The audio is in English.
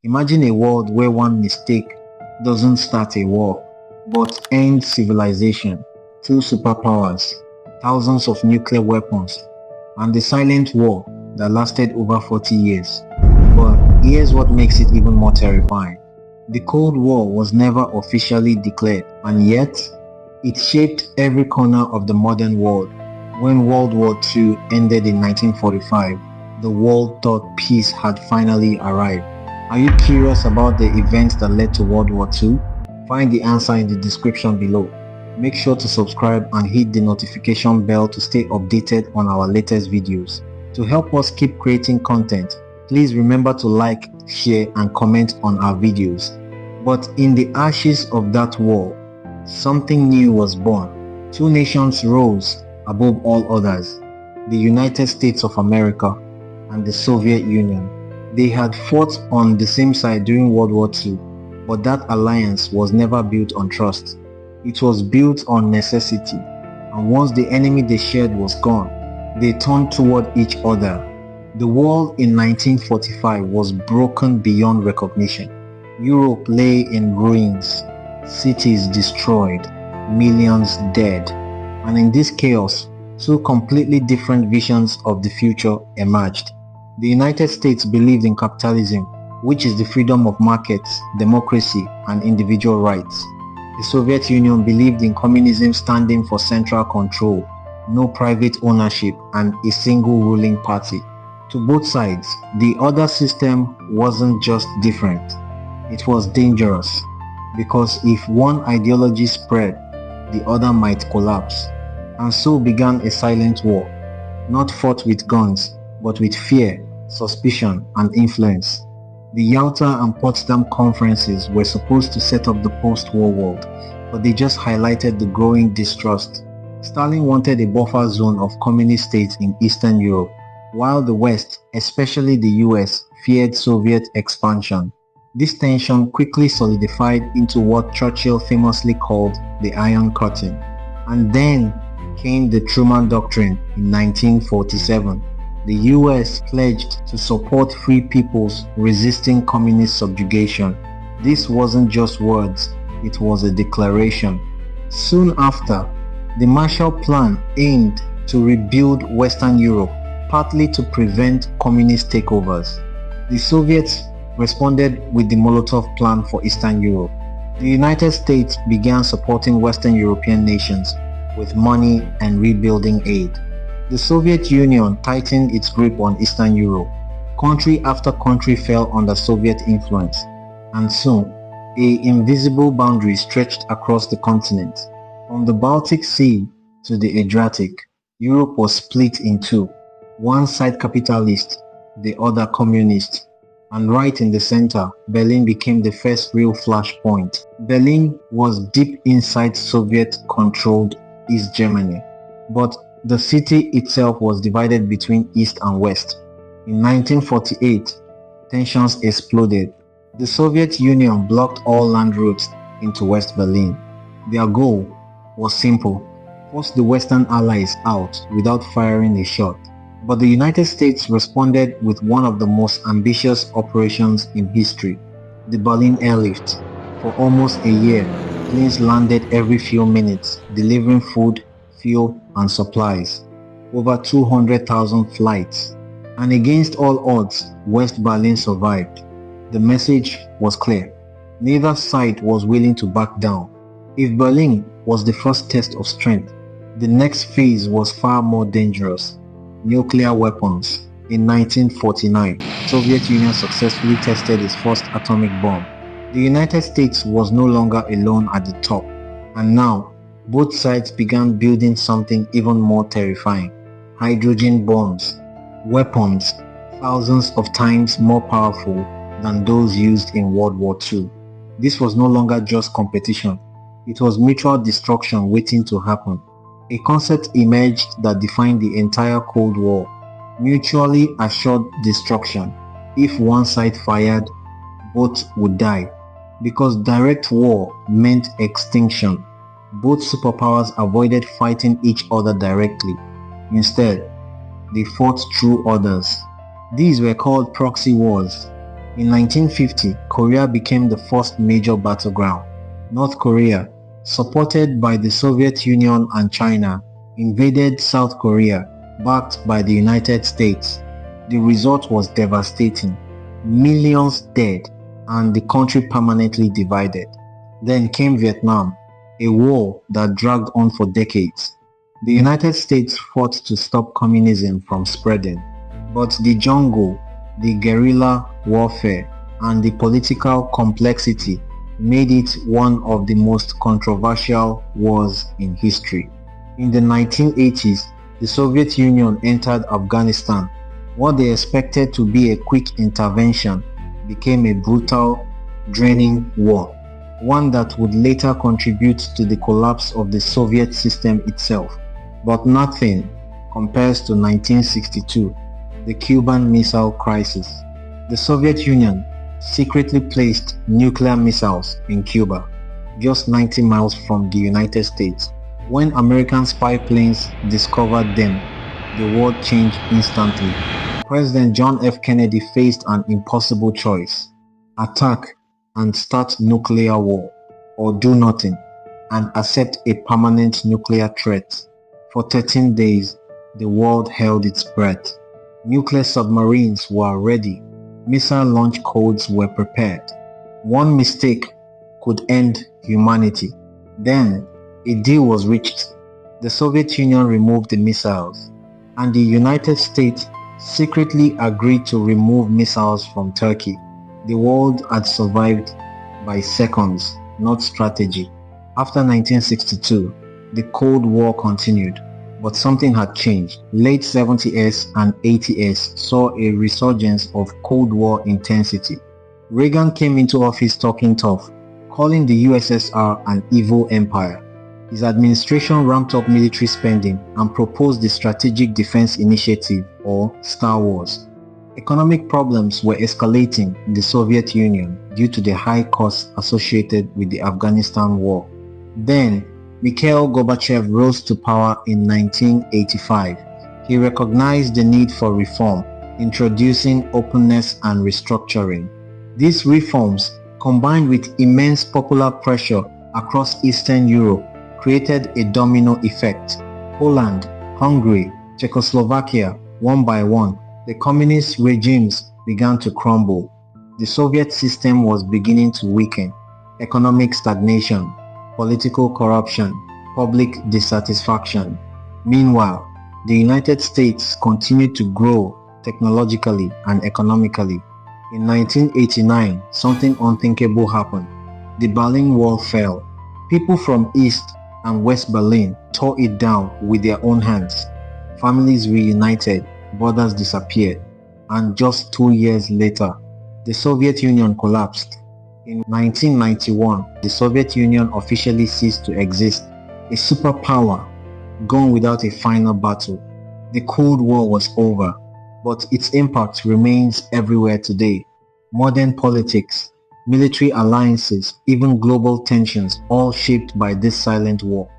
Imagine a world where one mistake doesn't start a war, but ends civilization, two superpowers, thousands of nuclear weapons, and the silent war that lasted over 40 years. But here's what makes it even more terrifying. The Cold War was never officially declared, and yet it shaped every corner of the modern world. When World War II ended in 1945, the world thought peace had finally arrived. Are you curious about the events that led to World War II? Find the answer in the description below. Make sure to subscribe and hit the notification bell to stay updated on our latest videos. To help us keep creating content, please remember to like, share and comment on our videos. But in the ashes of that war, something new was born. Two nations rose above all others, the United States of America and the Soviet Union. They had fought on the same side during World War II, but that alliance was never built on trust. It was built on necessity, and once the enemy they shared was gone, they turned toward each other. The world in 1945 was broken beyond recognition. Europe lay in ruins, cities destroyed, millions dead, and in this chaos, two completely different visions of the future emerged. The United States believed in capitalism, which is the freedom of markets, democracy, and individual rights. The Soviet Union believed in communism, standing for central control, no private ownership, and a single ruling party. To both sides, the other system wasn't just different, it was dangerous, because if one ideology spread, the other might collapse. And so began a silent war, not fought with guns, but with fear, suspicion, and influence. The Yalta and Potsdam conferences were supposed to set up the post-war world, but they just highlighted the growing distrust. Stalin wanted a buffer zone of communist states in Eastern Europe, while the West, especially the US, feared Soviet expansion. This tension quickly solidified into what Churchill famously called the Iron Curtain. And then came the Truman Doctrine in 1947. The US pledged to support free peoples resisting communist subjugation. This wasn't just words, it was a declaration. Soon after, the Marshall Plan aimed to rebuild Western Europe, partly to prevent communist takeovers. The Soviets responded with the Molotov Plan for Eastern Europe. The United States began supporting Western European nations with money and rebuilding aid. The Soviet Union tightened its grip on Eastern Europe. Country after country fell under Soviet influence, and soon, an invisible boundary stretched across the continent. From the Baltic Sea to the Adriatic, Europe was split in two. One side capitalist, the other communist. And right in the center, Berlin became the first real flashpoint. Berlin was deep inside Soviet-controlled East Germany, but the city itself was divided between East and West. In 1948, tensions exploded. The Soviet Union blocked all land routes into West Berlin. Their goal was simple: force the Western Allies out without firing a shot. But the United States responded with one of the most ambitious operations in history, the Berlin Airlift. For almost a year, planes landed every few minutes, delivering food, fuel, and supplies. Over 200,000 flights. And against all odds, West Berlin survived. The message was clear. Neither side was willing to back down. If Berlin was the first test of strength, the next phase was far more dangerous. Nuclear weapons. In 1949, Soviet Union successfully tested its first atomic bomb. The United States was no longer alone at the top, and now both sides began building something even more terrifying: hydrogen bombs, weapons thousands of times more powerful than those used in World War II. This was no longer just competition, it was mutual destruction waiting to happen. A concept emerged that defined the entire Cold War: mutually assured destruction. If one side fired, both would die. Because direct war meant extinction, both superpowers avoided fighting each other directly. Instead, they fought through others. These were called proxy wars. In 1950, Korea became the first major battleground. North Korea, supported by the Soviet Union and China, invaded South Korea, backed by the United States. The result was devastating. Millions dead, and the country permanently divided. Then came Vietnam, a war that dragged on for decades. The United States fought to stop communism from spreading, but the jungle, the guerrilla warfare, and the political complexity made it one of the most controversial wars in history. In the 1980s, the Soviet Union entered Afghanistan. What they expected to be a quick intervention became a brutal, draining war, one that would later contribute to the collapse of the Soviet system itself. But nothing compares to 1962, the Cuban Missile Crisis. The Soviet Union secretly placed nuclear missiles in Cuba, just 90 miles from the United States. When American spy planes discovered them, the world changed instantly. President John F. Kennedy faced an impossible choice: attack and start nuclear war, or do nothing and accept a permanent nuclear threat. For 13 days, the world held its breath. Nuclear submarines were ready. Missile launch codes were prepared. One mistake could end humanity. Then, a deal was reached. The Soviet Union removed the missiles, and the United States secretly agreed to remove missiles from Turkey. The world had survived by seconds, not strategy. After 1962, the Cold War continued, but something had changed. Late 70s and 80s saw a resurgence of Cold War intensity. Reagan came into office talking tough, calling the USSR an evil empire. His administration ramped up military spending and proposed the Strategic Defense Initiative, or Star Wars. Economic problems were escalating in the Soviet Union due to the high costs associated with the Afghanistan war. Then, Mikhail Gorbachev rose to power in 1985. He recognized the need for reform, introducing openness and restructuring. These reforms, combined with immense popular pressure across Eastern Europe, created a domino effect. Poland, Hungary, Czechoslovakia, one by one, the communist regimes began to crumble. The Soviet system was beginning to weaken. Economic stagnation, political corruption, public dissatisfaction. Meanwhile, the United States continued to grow technologically and economically. In 1989, something unthinkable happened. The Berlin Wall fell. People from East and West Berlin tore it down with their own hands. Families reunited, borders disappeared, and just 2 years later, the Soviet Union collapsed. In 1991, the Soviet Union officially ceased to exist, a superpower gone without a final battle. The Cold War was over, but its impact remains everywhere today. Modern politics, military alliances, even global tensions, all shaped by this silent war.